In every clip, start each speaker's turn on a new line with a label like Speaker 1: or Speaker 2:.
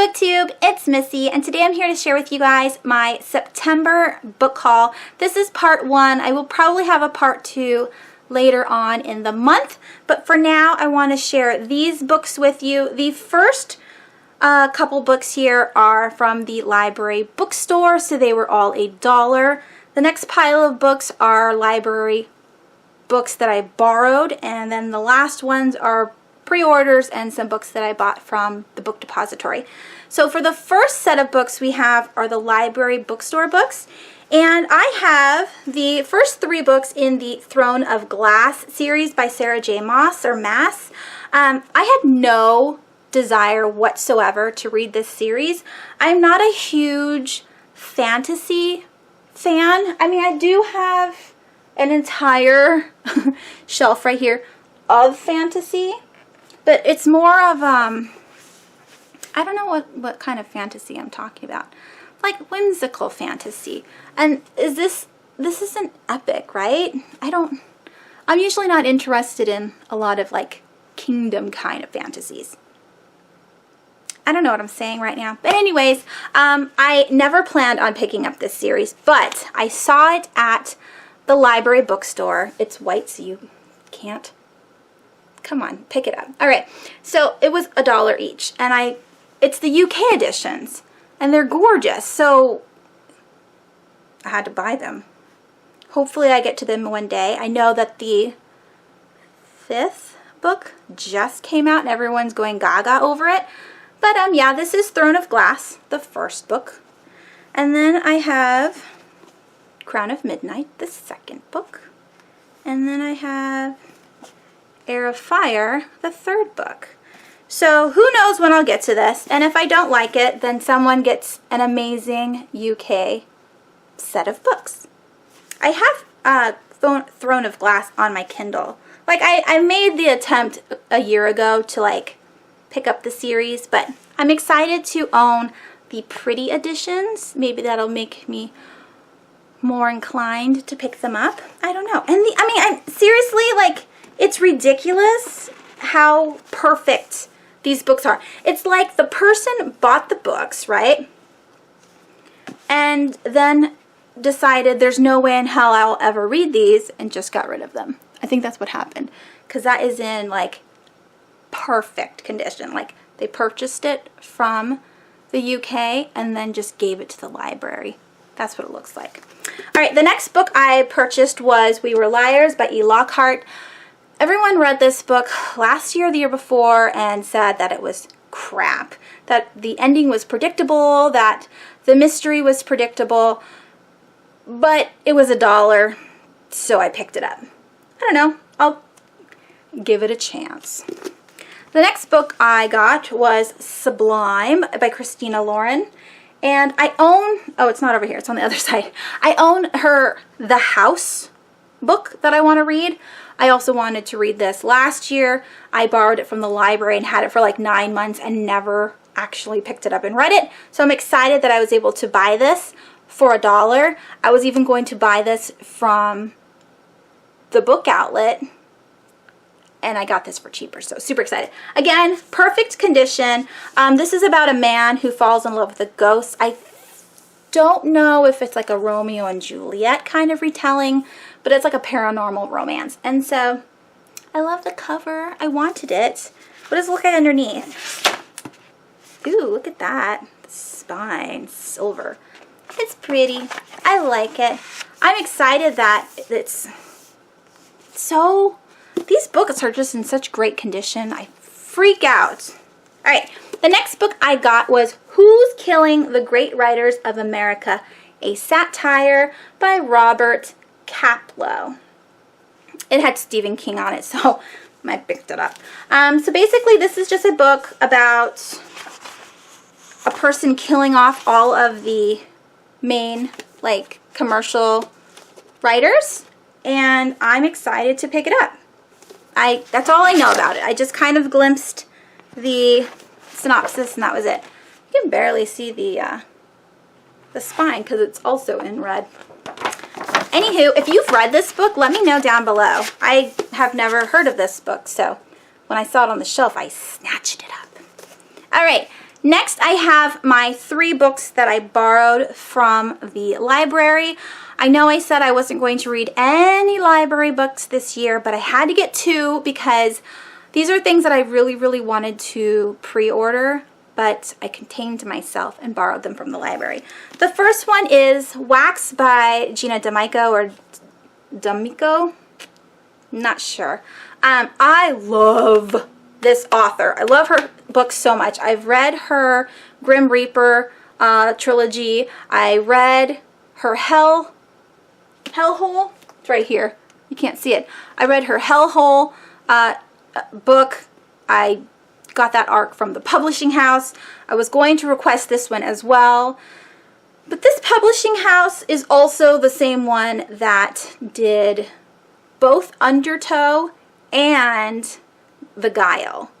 Speaker 1: BookTube, it's Missy, and today I'm here to share with you guys my September book haul. This is part 1. I will probably have a part 2 later on in the month, but for now I want to share these books with you. The first couple books here are from the library bookstore, so they were all $1. The next pile of books are library books that I borrowed, and then the last ones are pre-orders and some books that I bought from the book depository. So for the first set of books we have are the library bookstore books, and I have the first 3 books in the Throne of Glass series by Sarah J. Maas or Mass. I had no desire whatsoever to read this series. I'm not a huge fantasy fan. I mean, I do have an entire shelf right here of fantasy, but it's more of, I don't know what kind of fantasy I'm talking about. Like whimsical fantasy. And this isn't epic, right? I'm usually not interested in a lot of like kingdom kind of fantasies. I don't know what I'm saying right now. But anyways, I never planned on picking up this series, but I saw it at the library bookstore. It's white, so you can't. Come on, pick it up. All right, so it was $1 each, and it's the UK editions, and they're gorgeous, so I had to buy them. Hopefully I get to them one day. I know that the 5th book just came out, and everyone's going gaga over it, but yeah, this is Throne of Glass, the first book, and then I have Crown of Midnight, the second book, and then I have Heir of Fire, the 3rd book. So who knows when I'll get to this, and if I don't like it, then someone gets an amazing UK set of books. I have Throne of Glass on my Kindle. Like I made the attempt a year ago to like pick up the series, but I'm excited to own the pretty editions. Maybe that'll make me more inclined to pick them up. I don't know. And I'm seriously, like, it's ridiculous how perfect these books are. It's like the person bought the books, right? And then decided there's no way in hell I'll ever read these and just got rid of them. I think that's what happened. Because that is in, like, perfect condition. Like, they purchased it from the UK and then just gave it to the library. That's what it looks like. All right, the next book I purchased was We Were Liars by E. Lockhart. Everyone read this book last year, the year before, and said that it was crap. That the ending was predictable, that the mystery was predictable, but it was $1, so I picked it up. I don't know, I'll give it a chance. The next book I got was Sublime by Christina Lauren. And I own, oh, it's not over here, it's on the other side. I own her The House book that I want to read. I also wanted to read this last year. I borrowed it from the library and had it for like 9 months and never actually picked it up and read it. So I'm excited that I was able to buy this for $1. I was even going to buy this from the book outlet, and I got this for cheaper, so super excited. Again, perfect condition. This is about a man who falls in love with a ghost. I don't know if it's like a Romeo and Juliet kind of retelling, but it's like a paranormal romance. And so I love the cover. I wanted it. What does it look like underneath? Ooh, look at that. The spine, silver. It's pretty. I like it. I'm excited that it's so... These books are just in such great condition. I freak out. All right, the next book I got was Who's Killing the Great Writers of America? A Satire by Robert Kaplow. It had Stephen King on it, so I picked it up. So basically, this is just a book about a person killing off all of the main, like, commercial writers, and I'm excited to pick it up. That's all I know about it. I just kind of glimpsed the synopsis and that was it. You can barely see the spine because it's also in red. Anywho, if you've read this book, let me know down below. I have never heard of this book, so when I saw it on the shelf, I snatched it up. All right, Next, I have my 3 books that I borrowed from the library. I know I said I wasn't going to read any library books this year, but I had to get 2 because these are things that I really, really wanted to pre-order, but I contained myself and borrowed them from the library. The first one is Wax by Gina D'Amico or D'Amico? Not sure. I love this author. I love her books so much. I've read her Grim Reaper trilogy. I read her Hellhole. It's right here. You can't see it. I read her Hellhole book. I got that arc from the publishing house. I was going to request this one as well. But this publishing house is also the same one that did both Undertow and The Guile.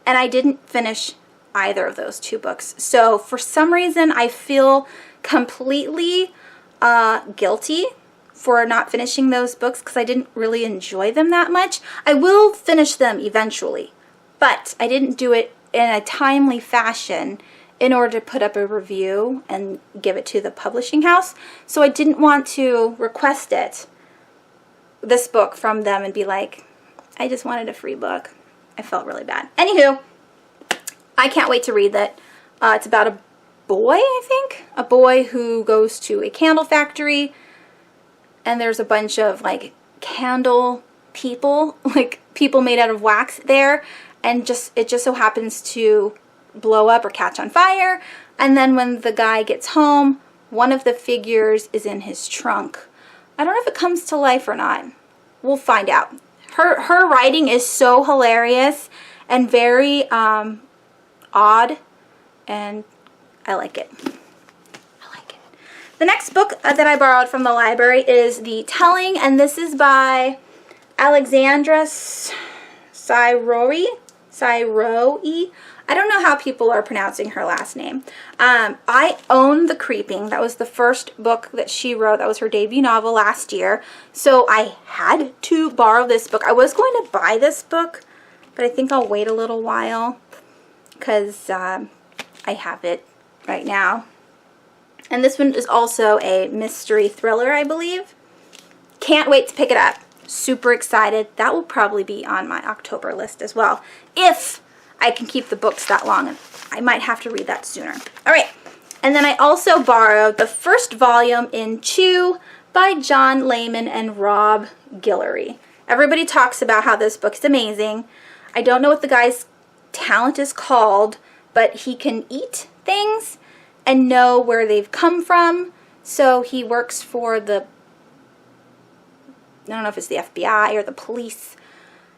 Speaker 1: And I didn't finish either of those 2 books. So for some reason I feel completely guilty for not finishing those books because I didn't really enjoy them that much. I will finish them eventually, but I didn't do it in a timely fashion in order to put up a review and give it to the publishing house. So I didn't want to request this book from them and be like, I just wanted a free book. I felt really bad. Anywho, I can't wait to read that. It's about a boy, I think. A boy who goes to a candle factory and there's a bunch of like candle people, like people made out of wax there, and it just so happens to blow up or catch on fire. And then when the guy gets home, one of the figures is in his trunk. I don't know if it comes to life or not. We'll find out. Her writing is so hilarious and very odd, and I like it. The next book that I borrowed from the library is The Telling, and this is by Alexandra Siroe. I don't know how people are pronouncing her last name. I own The Creeping. That was the first book that she wrote. That was her debut novel last year. So I had to borrow this book. I was going to buy this book, but I think I'll wait a little while because I have it right now. And this one is also a mystery thriller, I believe. Can't wait to pick it up. Super excited. That will probably be on my October list as well, if I can keep the books that long. I might have to read that sooner. All right. And then I also borrowed the first volume in Chew by John Layman and Rob Guillory. Everybody talks about how this book is amazing. I don't know what the guy's talent is called, but he can eat things and know where they've come from. So he works for I don't know if it's the FBI or the police,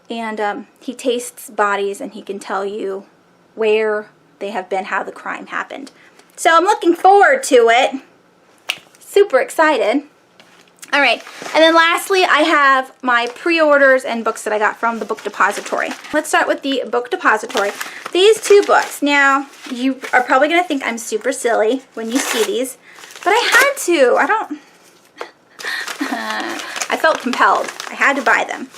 Speaker 1: and he tastes bodies and he can tell you where they have been, how the crime happened. So I'm looking forward to it. Super excited. All right, and then lastly, I have my pre-orders and books that I got from the Book Depository. Let's start with the Book Depository. These 2 books. Now, you are probably going to think I'm super silly when you see these, but I had to. I felt compelled. I had to buy them.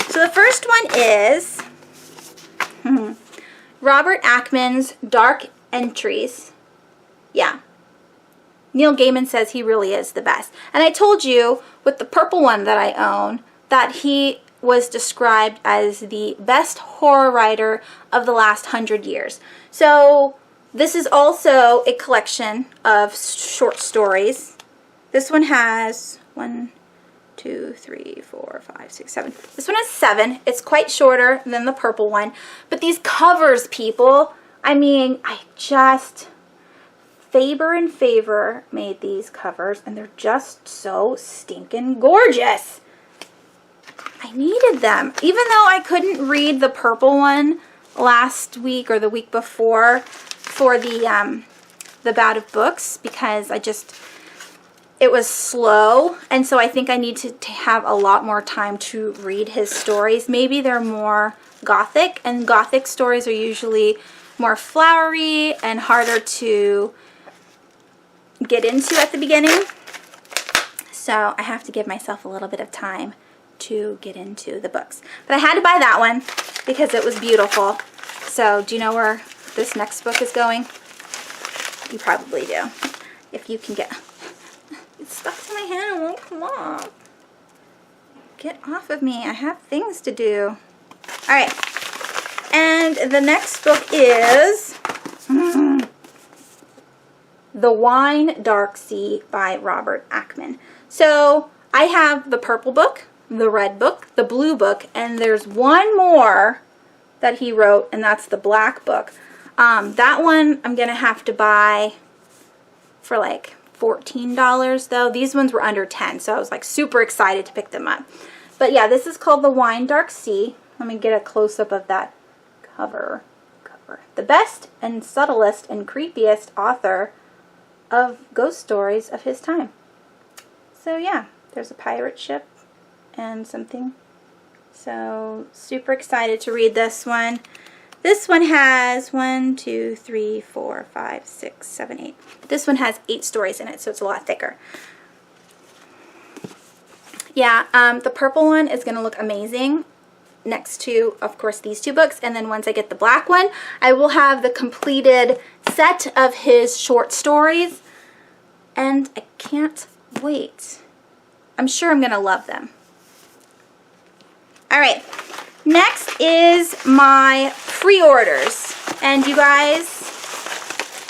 Speaker 1: So the first one is Robert Ackman's Dark Entries. Yeah. Neil Gaiman says he really is the best. And I told you with the purple one that I own that he was described as the best horror writer of the last 100 years. So this is also a collection of short stories. This one has 1, 2, 3, 4, 5, 6, 7. This one has 7. It's quite shorter than the purple one. But these covers, people, I mean, Faber and Faber made these covers, and they're just so stinking gorgeous. I needed them. Even though I couldn't read the purple one last week or the week before for the bout of books, because it was slow, and so I think I need to have a lot more time to read his stories. Maybe they're more gothic, and gothic stories are usually more flowery and harder to get into at the beginning. So I have to give myself a little bit of time to get into the books. But I had to buy that one because it was beautiful. So do you know where this next book is going? You probably do. If you can get... It's stuck to my hand. It won't come off. Get off of me. I have things to do. Alright. And the next book is... The Wine Dark Sea by Robert Ackman. So I have the purple book, the red book, the blue book, and there's one more that he wrote, and that's the black book. That one I'm going to have to buy for like $14 though. These ones were under 10, so I was like super excited to pick them up. But yeah, this is called The Wine Dark Sea. Let me get a close-up of that cover. The best and subtlest and creepiest author of ghost stories of his time. So yeah, there's a pirate ship and something. So super excited to read this one. This one has 1, 2, 3, 4, 5, 6, 7, 8. This one has 8 stories in it, so it's a lot thicker. Yeah, the purple one is going to look amazing next to, of course, these 2 books. And then once I get the black one, I will have the completed set of his short stories. And I can't wait. I'm sure I'm going to love them. Alright, next is my pre-orders. And you guys,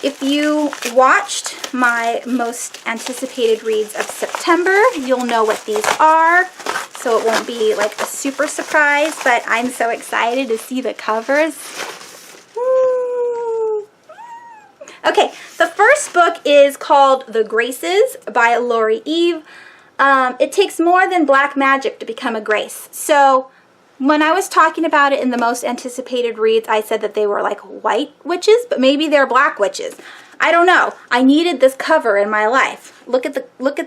Speaker 1: if you watched my most anticipated reads of September, you'll know what these are. So it won't be like a super surprise, but I'm so excited to see the covers. Woo. Okay, the first book is called The Graces by Lori Eve. It takes more than black magic to become a grace. So when I was talking about it in the most anticipated reads, I said that they were like white witches, but maybe they're black witches. I don't know. I needed this cover in my life. Look at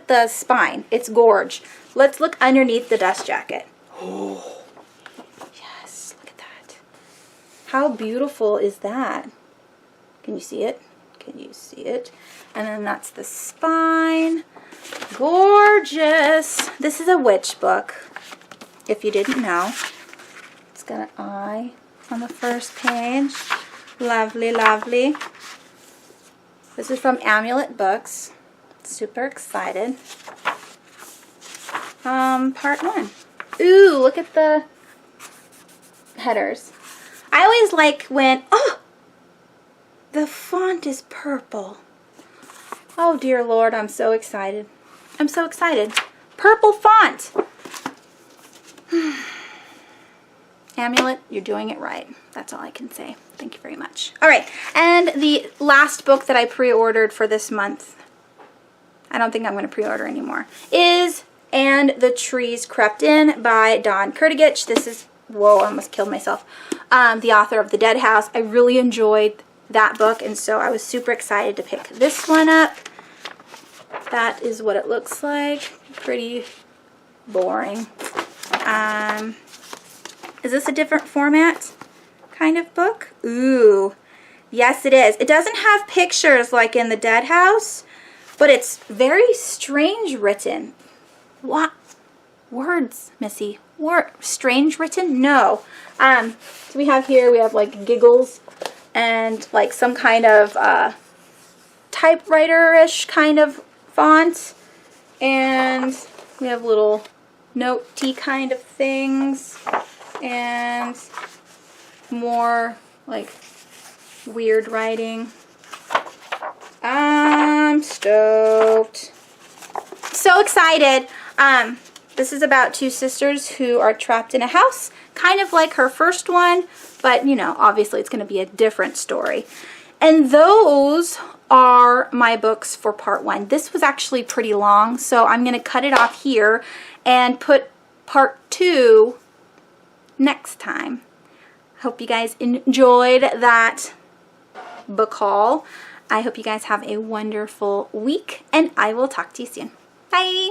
Speaker 1: the spine. It's gorge. Let's look underneath the dust jacket. Oh, yes, look at that. How beautiful is that? Can you see it? Can you see it? And then that's the spine. Gorgeous. This is a witch book, if you didn't know. It's got an eye on the first page. Lovely, lovely. This is from Amulet Books. Super excited. Part 1. Ooh, look at the headers. I always like when, oh, the font is purple. Oh dear Lord, I'm so excited. I'm so excited. Purple font. Amulet, you're doing it right. That's all I can say. Thank you very much. Alright, and the last book that I pre-ordered for this month, I don't think I'm going to pre-order anymore, is And the Trees Crept In by Dawn Kurtagich. This is, whoa, I almost killed myself. The author of The Dead House. I really enjoyed that book, and so I was super excited to pick this one up. That is what it looks like. Pretty boring. Is this a different format kind of book? Ooh, yes it is. It doesn't have pictures like in The Dead House, but it's very strange written. What? Words, Missy. Strange written? No. So we have here, we have like giggles and like some kind of typewriter-ish kind of font. And we have little note-y kind of things. And more like weird writing. I'm stoked. So excited. This is about 2 sisters who are trapped in a house, kind of like her first one, but you know, obviously it's going to be a different story. And those are my books for part 1. This was actually pretty long, so I'm going to cut it off here and put part 2 next time. Hope you guys enjoyed that book haul. I hope you guys have a wonderful week, and I will talk to you soon. Bye!